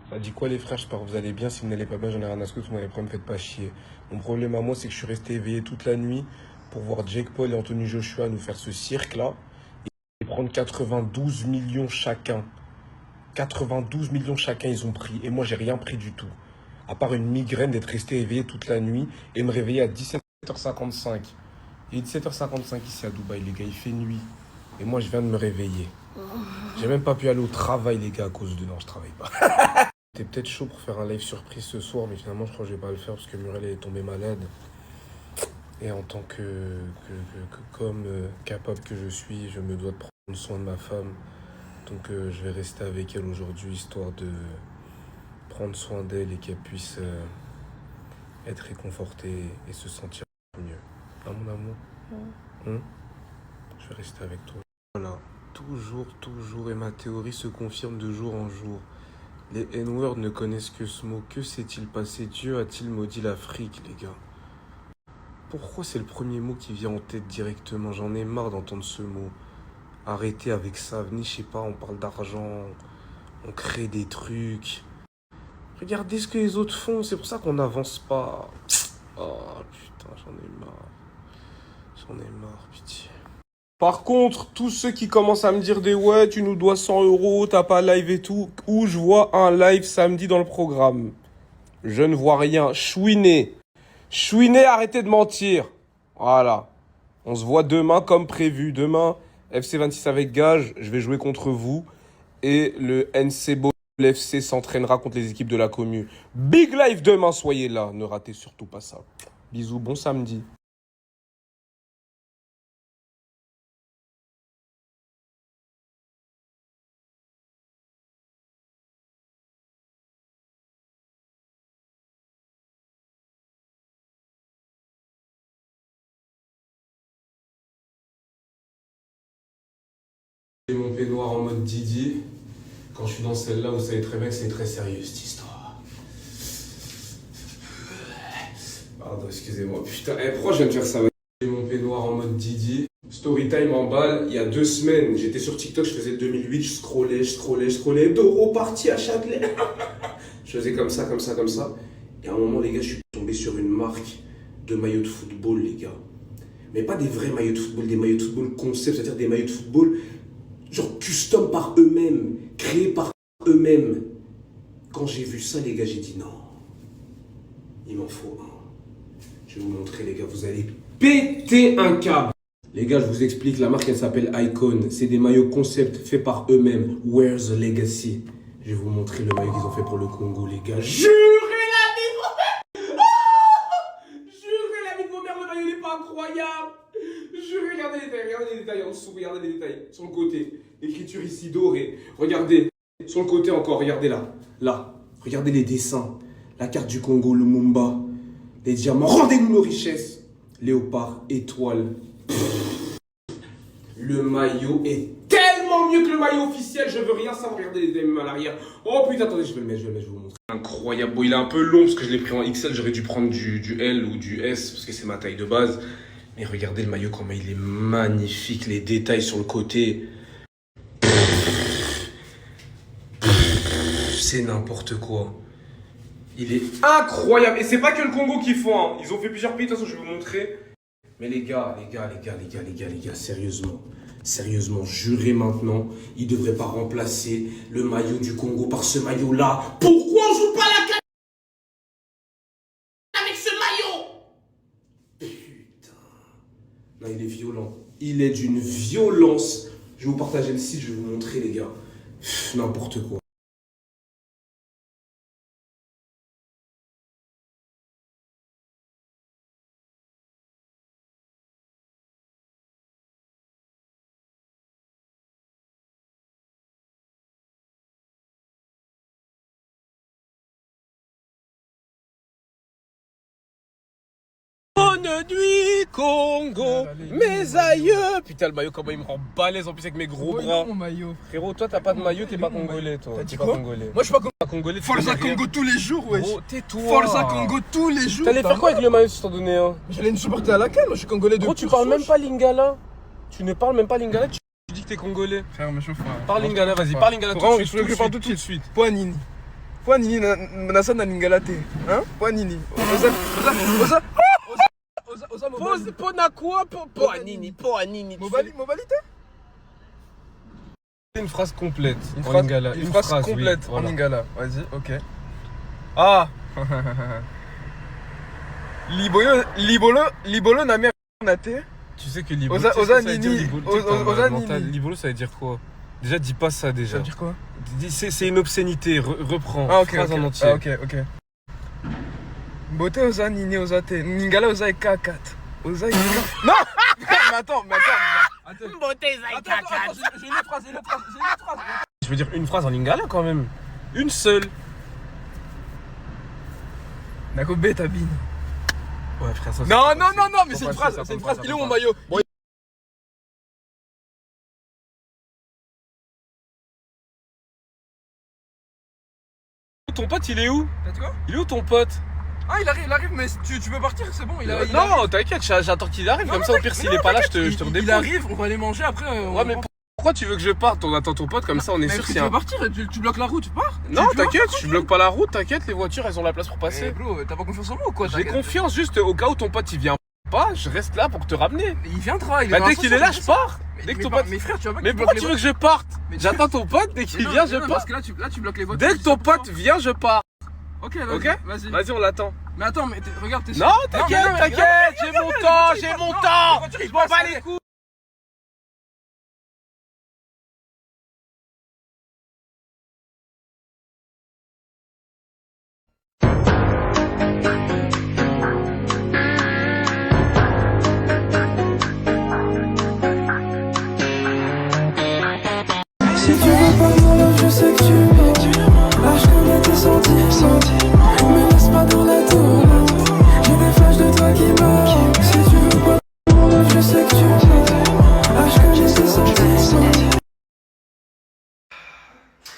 Ça dit quoi les frères, j'espère que vous allez bien. Si vous n'allez pas bien, j'en ai rien à secouer, si vous n'avez pas, me faites pas chier. Mon problème à moi, c'est que je suis resté éveillé toute la nuit pour voir Jake Paul et Anthony Joshua nous faire ce cirque-là et prendre 92 millions chacun. 92 millions chacun, ils ont pris. Et moi, j'ai rien pris du tout. À part une migraine d'être resté éveillé toute la nuit et me réveiller à 17h55. Il est 17h55 ici à Dubaï, les gars, il fait nuit. Et moi, je viens de me réveiller. J'ai même pas pu aller au travail, les gars, à cause de... Non, je travaille pas. C'était peut-être chaud pour faire un live surprise ce soir, mais finalement, je crois que je vais pas le faire parce que Muriel est tombée malade. Et en tant qu'homme capable que je suis, je me dois de prendre soin de ma femme. Donc, je vais rester avec elle aujourd'hui, histoire de prendre soin d'elle et qu'elle puisse être réconfortée et se sentir mieux. Ah, mon amour? Je vais rester avec toi. Voilà. Toujours, et ma théorie se confirme de jour en jour. Les N-words ne connaissent que ce mot. Que s'est-il passé? Dieu a-t-il maudit l'Afrique, les gars? Pourquoi c'est le premier mot qui vient en tête directement? J'en ai marre d'entendre ce mot. Arrêtez avec ça. Venez, je sais pas, on parle d'argent. On crée des trucs. Regardez ce que les autres font. C'est pour ça qu'on n'avance pas. Oh, putain, j'en ai marre, pitié. Par contre, tous ceux qui commencent à me dire des ouais, tu nous dois 100 €, t'as pas live et tout, où je vois un live samedi dans le programme. Je ne vois rien. Chouiné, arrêtez de mentir. Voilà. On se voit demain comme prévu. Demain, FC26 avec Gage, je vais jouer contre vous. Et le NC Ball FC s'entraînera contre les équipes de la commune. Big live demain, soyez là. Ne ratez surtout pas ça. Bisous, bon samedi. J'ai mon peignoir en mode Didi. Quand je suis dans celle-là, vous savez très bien que c'est très sérieux cette histoire. Pardon, excusez-moi. Putain, pourquoi je viens de faire ça? J'ai mon peignoir en mode Didi. Storytime en balle, il y a 2 semaines, j'étais sur TikTok, je faisais 2008, je scrollais. Doro parti à Châtelet. Je faisais comme ça. Et à un moment, les gars, je suis tombé sur une marque de maillots de football, les gars. Mais pas des vrais maillots de football, des maillots de football concept, c'est-à-dire des maillots de football genre custom par eux-mêmes, créés par eux-mêmes. Quand j'ai vu ça, les gars, j'ai dit non. Il m'en faut un. Je vais vous montrer, les gars, vous allez péter un câble. Les gars, je vous explique, la marque, elle s'appelle Icon. C'est des maillots concept faits par eux-mêmes. Where's the legacy? Je vais vous montrer le maillot qu'ils ont fait pour le Congo, les gars. Jurez la vie de vos mères! Jurez la vie de vos mères, le maillot n'est pas incroyable! Regardez les détails en dessous, regardez les détails sur le côté. L'écriture ici dorée. Regardez, sur le côté encore, regardez là. Regardez les dessins. La carte du Congo, le Mumba, les diamants. Rendez-nous nos richesses. Léopard, étoile. Le maillot est tellement mieux que le maillot officiel. Je veux rien savoir. Regardez les DM à l'arrière. Oh putain, attendez, je vais le mettre, je vais vous montrer. Incroyable. Bon, il est un peu long parce que je l'ai pris en XL. J'aurais dû prendre du L ou du S parce que c'est ma taille de base. Mais regardez le maillot, comment il est magnifique, les détails sur le côté. C'est n'importe quoi. Il est incroyable. Et c'est pas que le Congo qui font, hein. Ils ont fait plusieurs pays, de toute façon, je vais vous montrer. Mais les gars, sérieusement, jurez maintenant, ils devraient pas remplacer le maillot du Congo par ce maillot-là. Pourquoi on joue pas la carte avec ce maillot? Non, il est violent. Il est d'une violence. Je vais vous partager le site, je vais vous montrer, les gars. N'importe quoi. Bonne nuit Congo, mes aïeux. Putain, le maillot, comment il me rend balèze en plus avec mes gros bras. Mon maillot. Frérot, toi t'as pas de maillot, t'es pas congolais, toi. T'as dit pas quoi? congolais. Moi je suis pas congolais. Forza Congo tous les jours, wesh. Gros, tais-toi. Forza Congo tous les jours. T'allais faire quoi avec le maillot si je t'en donnais un? J'allais me supporter à la canne, moi je suis congolais de Gros, tu parles même pas lingala. Tu ne parles même pas lingala, tu dis que t'es congolais. Frère, me chauffe pas. Parle lingala, vas-y, pas. parle lingala Vraiment, tout de je suite. parle tout de suite. Poanini. Poanini, nasa na lingala te. Hein? Poanini. Oza mobali. Pona quoi? Poanini. Mobali te? Une phrase complète Une en phrase, lingala. une phrase oui, complète en voilà. lingala. Vas-y, ok. Ah. Libolo na mère na te. Tu sais que Libolo, Oza- tu sais ce que Oza ça veut dire, Nini. Libolo, tu sais que t'es en Oza malade Nini. mental. Libolo, ça veut dire quoi? Déjà, dis pas ça déjà. Ça veut dire quoi? C'est une obscénité, reprends. Ah, ok, Phrase ok. en entier. Ah, ok. Beauté oza nini oza te. Ningala oza e K4. Oza e K4. Non! Mais attends. Beauté, Attends, j'ai une autre phrase. Je veux dire une phrase en lingala quand même. Une seule. Nako beta bin. Ouais, frère, ça. Non, mais Faut c'est une pas phrase, ça, c'est une faut phrase. pas Il est ça, où faut mon pas. maillot? Ton pote, il est où? T'as dit quoi? Il est où ton pote? Ah, il arrive, mais tu peux partir, c'est bon, il arrive. Non, t'inquiète, j'attends qu'il arrive. Non, Comme ça, au pire, s'il est pas là, je te Il redépose. arrive, on va aller manger après. Ouais, mais pourquoi tu veux que je parte? On attend ton pote, comme ça, on est sûr si qu'il y tu a veux partir, tu bloques la route, tu pars. Non, Tu pars, t'inquiète, tranquille. je bloque pas la route, t'inquiète, les voitures, elles ont la place pour Eh, passer. bro, t'as pas confiance en moi ou quoi? J'ai confiance, juste au cas où ton pote il vient pas, je reste là pour te ramener. Mais il viendra, il Bah, est dans dès qu'il est là, je l'ascenseur, pars. mais- Dès que mais ton pas- pote. Mais frère, tu vas pas Mais tu pourquoi bloques tu les veux que je parte? Mais tu- J'attends ton pote, dès qu'il Non, vient, je non, pars. Parce que là, tu bloques les voitures. Dès que ton pote vient, je pars. Ok, Ok? vas-y. Vas-y, on l'attend. Mais attends, regarde, t'es Non, t'inquiète, j'ai mon temps, j'ai mon temps. Je m'en bats les couilles. Si tu veux pas mon love, je sais que tu m'aimes. Là je connais tes sentiments. Me laisse pas dans la tourmente. J'ai des flashs de toi qui meurent. Si tu veux pas mon love, je sais que tu m'aimes. Là je connais tes sentiments.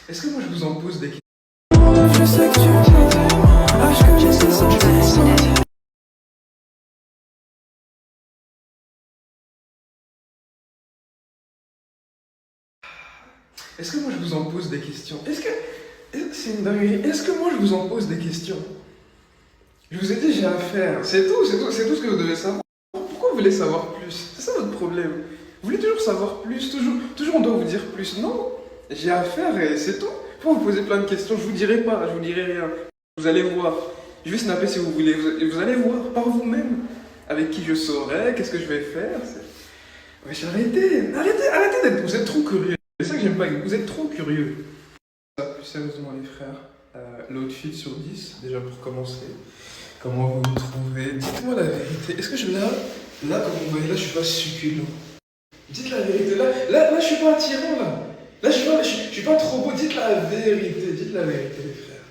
Est-ce que moi je vous en pose des questions? Je sais que tu m'aimes. Là je connais tes sentiments. Est-ce que moi je vous en pose des questions? C'est une dinguerie. Est-ce que moi je vous en pose des questions? Je vous ai dit j'ai affaire. C'est tout ce que vous devez savoir. Pourquoi vous voulez savoir plus? C'est ça votre problème. Vous voulez toujours savoir plus, toujours on doit vous dire plus. Non, j'ai affaire et c'est tout. Pourquoi vous posez plein de questions? Je vous dirai pas, je vous dirai rien. Vous allez voir. Je vais snapper si vous voulez. Vous allez voir par vous-même avec qui je saurai, qu'est-ce que je vais faire. Wesh, arrêtez d'être. Vous êtes trop curieux. C'est ça que j'aime pas, vous êtes trop curieux. Plus sérieusement les frères, l'outfit sur 10, déjà pour commencer. Comment vous me trouvez? Dites-moi la vérité. Est-ce que là comme vous voyez là, je suis pas succulent? Dites la vérité. Là je suis pas attirant là. Là je suis pas trop beau. Dites la vérité les frères.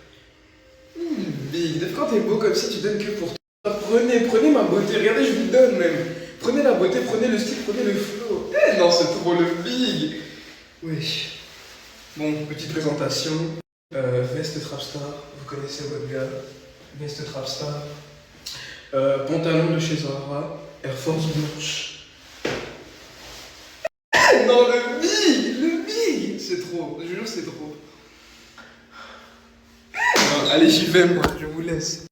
Big, quand t'es beau comme ça, tu donnes que pour toi. Prenez ma beauté. Regardez, je vous donne même. Prenez la beauté, prenez le style, prenez le flow. Eh non, c'est trop le big. Oui. Bon, petite présentation. Veste Trapstar, vous connaissez votre gars. Veste Trapstar. Pantalon de chez Zara. Air Force blanche. Non, le big, c'est trop. Je jure, c'est trop. Non, allez, j'y vais, moi. Je vous laisse.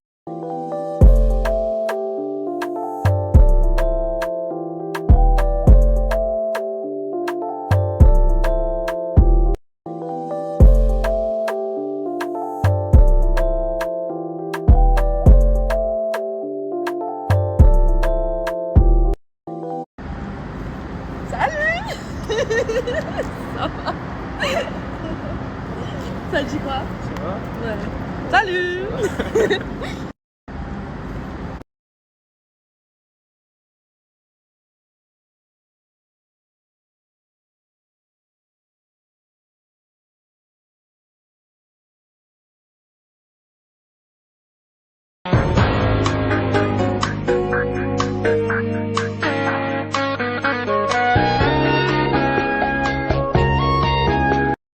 Ça dit quoi? Ça va? Ouais. Salut.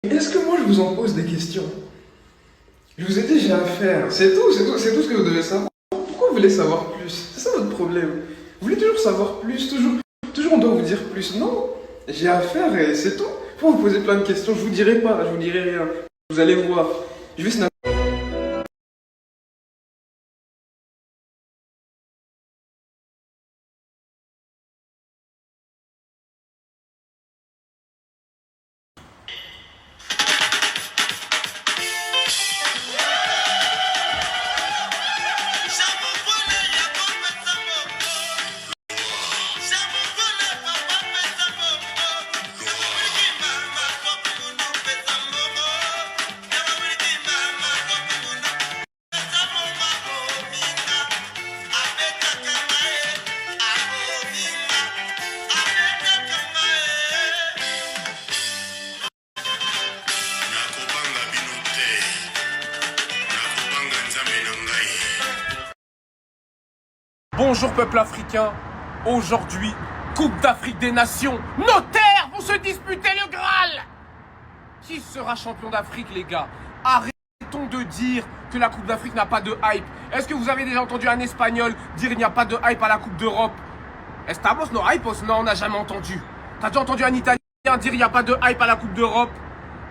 Est-ce que moi je vous en pose des questions? Je vous ai dit j'ai affaire. C'est tout ce que vous devez savoir. Pourquoi vous voulez savoir plus? C'est ça votre problème. Vous voulez toujours savoir plus, toujours on doit vous dire plus. Non, J'ai affaire et c'est tout. Faut vous poser plein de questions, je vous dirai pas, je vous dirai rien. Vous allez voir. Je vais snapper. Bonjour peuple africain, aujourd'hui, Coupe d'Afrique des Nations, nos terres vont se disputer le Graal. Qui sera champion d'Afrique les gars? Arrêtons de dire que la Coupe d'Afrique n'a pas de hype. Est-ce que vous avez déjà entendu un Espagnol dire il n'y a pas de hype à la Coupe d'Europe? Estamos no hypos? Non, on n'a jamais entendu. T'as déjà entendu un Italien dire il n'y a pas de hype à la Coupe d'Europe?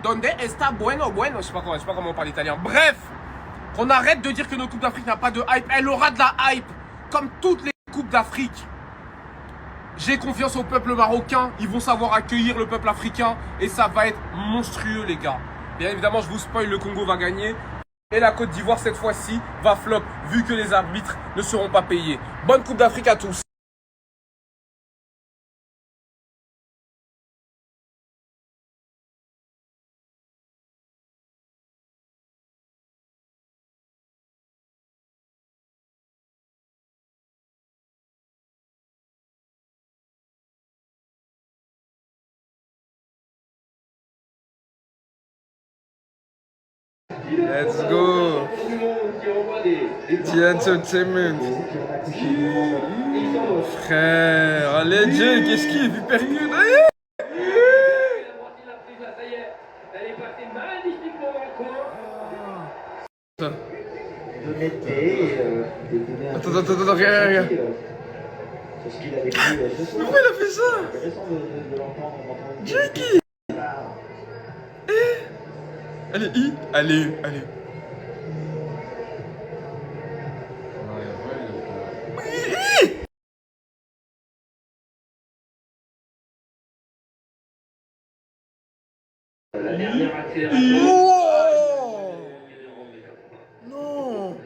Donde está bueno? Je sais pas comment on parle italien. Bref, qu'on arrête de dire que notre Coupe d'Afrique n'a pas de hype. Elle aura de la hype. Comme toutes les Coupes d'Afrique, j'ai confiance au peuple marocain. Ils vont savoir accueillir le peuple africain et ça va être monstrueux les gars. Bien évidemment, je vous spoil, le Congo va gagner. Et la Côte d'Ivoire cette fois-ci va flop vu que les arbitres ne seront pas payés. Bonne Coupe d'Afrique à tous. Let's go. The Entertainment. Frère, allez Jay, qu'est-ce qu'il est percute? Attends, regarde. Parce qu'il a vécu ce soir. Pourquoi il a fait ça? C'est intéressant de l'entendre. Jackie. Allez. La dernière accélération. Oh non.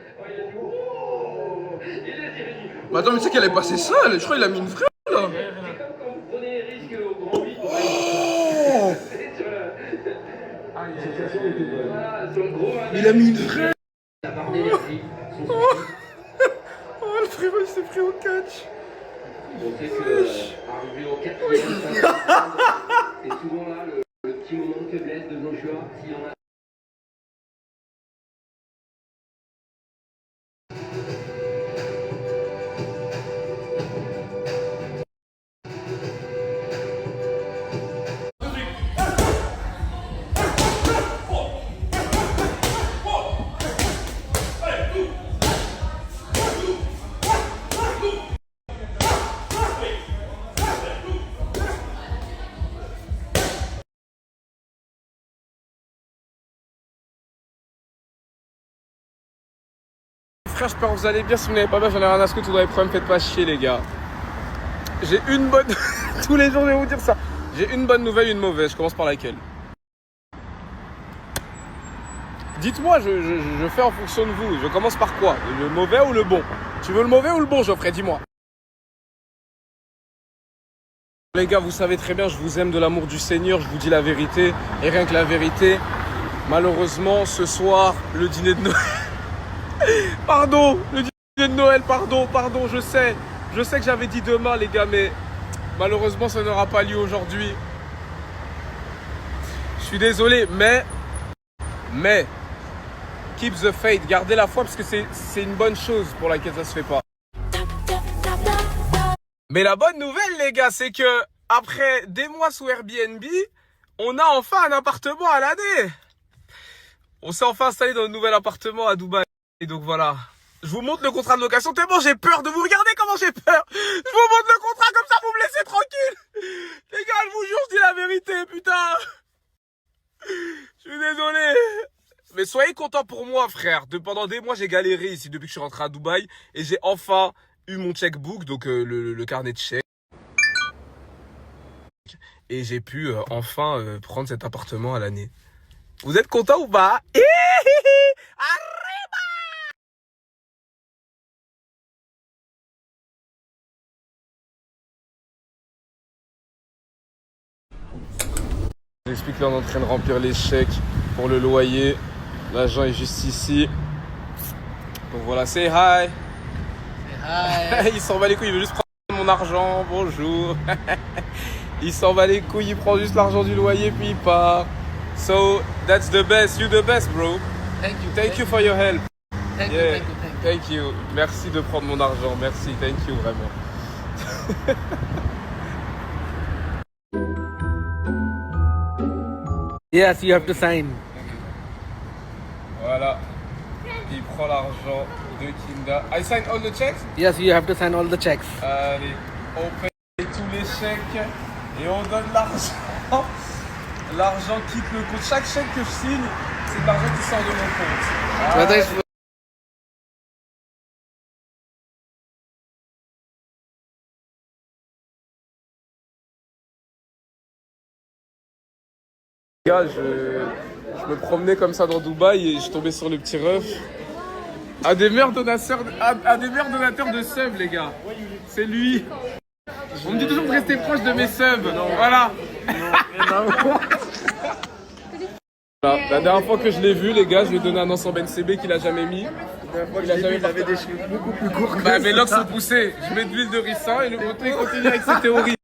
Mais attends, mais tu sais qu'elle est passée ça, je crois qu'il a mis une frappe là. C'est comme quand vous prenez les risques au grand vide. Oh. L'association est toute bonne. Voilà, sur le gros. Il a mis une frappe. La barre d'énergie. Oh le frérot il s'est pris au catch. On sait que arrivé au 4e, c'est souvent là le petit moment de faiblesse de nos joueurs. S'il y en a. Frère, j'espère que vous allez bien. Si vous n'avez pas bien, j'en ai rien à secouer. Tous les problèmes, faites pas chier les gars. J'ai une bonne... Tous les jours je vais vous dire ça. J'ai une bonne nouvelle, une mauvaise. Je commence par laquelle? Dites-moi, je fais en fonction de vous. Je commence par quoi? Le mauvais ou le bon? Tu veux le mauvais ou le bon, Geoffrey? Dis-moi. Les gars, vous savez très bien, je vous aime de l'amour du Seigneur. Je vous dis la vérité. Et rien que la vérité. Malheureusement, ce soir, le dîner de Noël... Pardon, le dîner de Noël, pardon, je sais que j'avais dit demain les gars, mais malheureusement ça n'aura pas lieu aujourd'hui. Je suis désolé, mais keep the faith, gardez la foi parce que c'est une bonne chose pour laquelle ça se fait pas. Mais la bonne nouvelle les gars, c'est que après des mois sous Airbnb, on a enfin un appartement à l'année. On s'est enfin installé dans un nouvel appartement à Dubaï. Et donc voilà, Je vous montre le contrat de location tellement j'ai peur de vous. Regardez comment j'ai peur. Je vous montre le contrat comme ça, vous me laissez tranquille. Les gars, je vous jure, je dis la vérité, putain. Je suis désolé. Mais soyez contents pour moi, frère. Pendant des mois, j'ai galéré ici depuis que je suis rentré à Dubaï. Et j'ai enfin eu mon checkbook, donc le carnet de chèques. Et j'ai pu enfin prendre cet appartement à l'année. Vous êtes contents ou pas? J'explique là, on est en train de remplir les chèques pour le loyer. L'agent est juste ici. Donc voilà, say hi. Hi. Il s'en bat les couilles, il veut juste prendre mon argent. Bonjour. Il s'en bat les couilles, il prend juste l'argent du loyer puis il part. So, that's the best. You the best, bro. Thank you for your help. Thank Yeah. you. Thank you. Merci de prendre mon argent. Merci. Thank you, vraiment. Yes, you have to sign. Voilà. Il prend l'argent de Kinda. I sign all the checks? Yes, you have to sign all the checks. Allez, on paye tous les chèques et on donne l'argent. L'argent quitte le compte. Chaque chèque que je signe, c'est de l'argent qui sort de mon compte. Whether it's Gars, je me promenais comme ça dans Dubaï et je tombais sur le petit ref. Un des meilleurs donateurs, de subs, les gars. C'est lui. On me dit toujours de rester proche de mes subs. Voilà. Voilà. La dernière fois que je l'ai vu, les gars, je lui ai donné un ensemble NCB qu'il a jamais mis. Il avait des cheveux beaucoup plus courts. Bah, mes locks sont poussés. Je mets de l'huile de ricin et le moto il continue avec ses théories.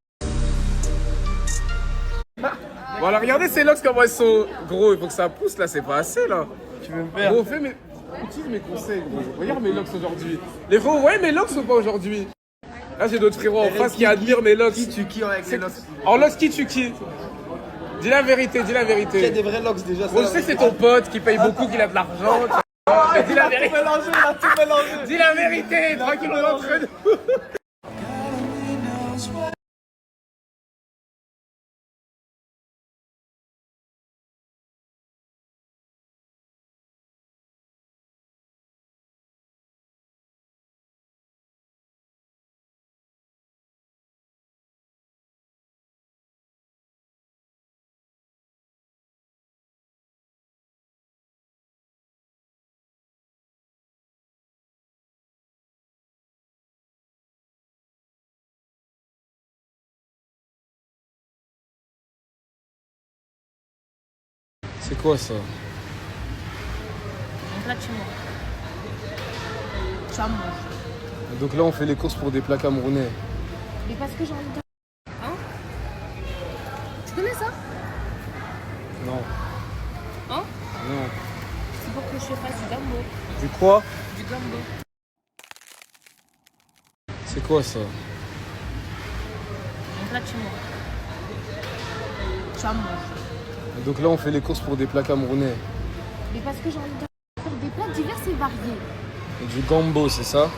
Voilà, regardez ces locks comment ils sont gros. Il faut que ça pousse là, c'est pas assez là. Tu veux me faire? Gros, utilise mes conseils, gros. Regarde mes locks aujourd'hui. Les frérots, ouais, mes locks ou pas aujourd'hui? Là, j'ai d'autres frérots en face qui admirent mes locks. Qui avec les locks? En locks, qui tu qui? Dis la vérité, dis la vérité. Il y a des vrais locks déjà. Gros, je sais que c'est ton pote qui paye beaucoup, qu'il a de l'argent. Mais dis la vérité. Il a tout mélangé. Dis la vérité, tranquillement entre nous. C'est quoi ça? Un plat de chez moi. Tu vas manger. Donc là, on fait les courses pour des plats camerounais. Mais parce que j'ai envie de... Hein? Tu connais ça? Non. Hein? Non. C'est pour que je fasse du gumbo. Du quoi? Du gumbo. C'est quoi ça? Un plat de chez moi. Tu vas manger. Donc là, on fait les courses pour des plats camerounais. Mais parce que j'ai envie de faire des plats divers et variés. Et du gambo, c'est ça?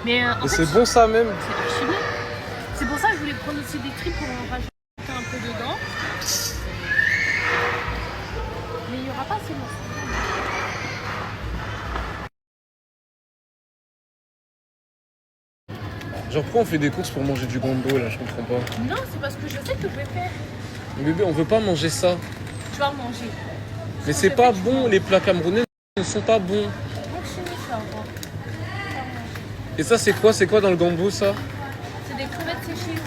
Mais en Et fait, c'est bon ça même? c'est archi bien. C'est pour ça que je voulais prendre aussi des trucs pour en rajouter un peu dedans. Mais il n'y aura pas assez de Genre, pourquoi on fait des courses pour manger du gambo là? Je comprends pas. Non, c'est parce que je sais que je vais faire. Mais bébé, on veut pas manger ça. Tu vas manger. Mais c'est pas bon, les plats camerounais ne sont pas bons. Donc chez nous, tu vas voir. Et ça, c'est quoi? C'est quoi dans le gambo ça? C'est des crevettes séchées.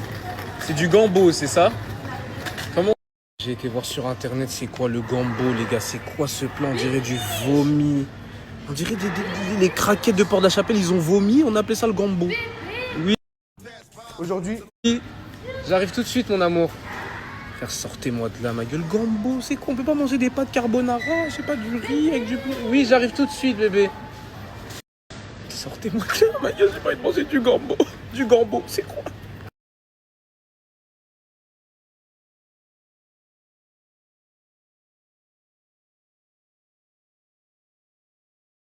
C'est du gambo, c'est ça? Comment? J'ai été voir sur internet, c'est quoi le gambo, les gars? C'est quoi ce plat? On dirait du vomi. On dirait les craquettes de Port-de-la-Chapelle, ils ont vomi, on appelait ça le gambo. Oui. Aujourd'hui, j'arrive tout de suite, mon amour. Frère, sortez-moi de là, ma gueule. Gambo, c'est quoi? On peut pas manger des pâtes carbonara, je sais pas, du riz avec du... Oui, j'arrive tout de suite, bébé. Sortez-moi de là, ma gueule, j'ai pas envie de manger du gambo. Du gambo, c'est quoi?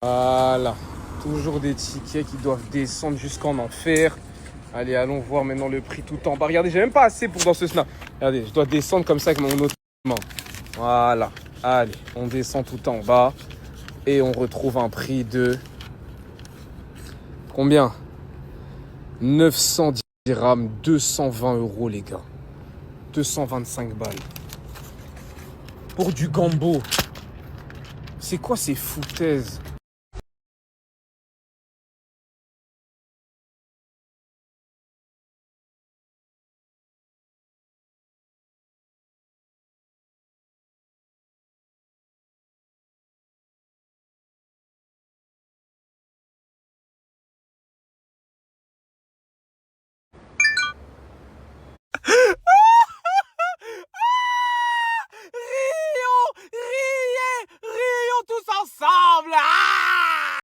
Voilà. Toujours des tickets qui doivent descendre jusqu'en enfer. Allez, allons voir maintenant le prix tout en bas. Regardez, j'ai même pas assez pour dans ce snap. Regardez, je dois descendre comme ça avec mon autre main. Voilà. Allez, on descend tout en bas. Et on retrouve un prix de... Combien? 910 dirhams, 220 euros les gars. 225 balles. Pour du gambo. C'est quoi ces foutaises?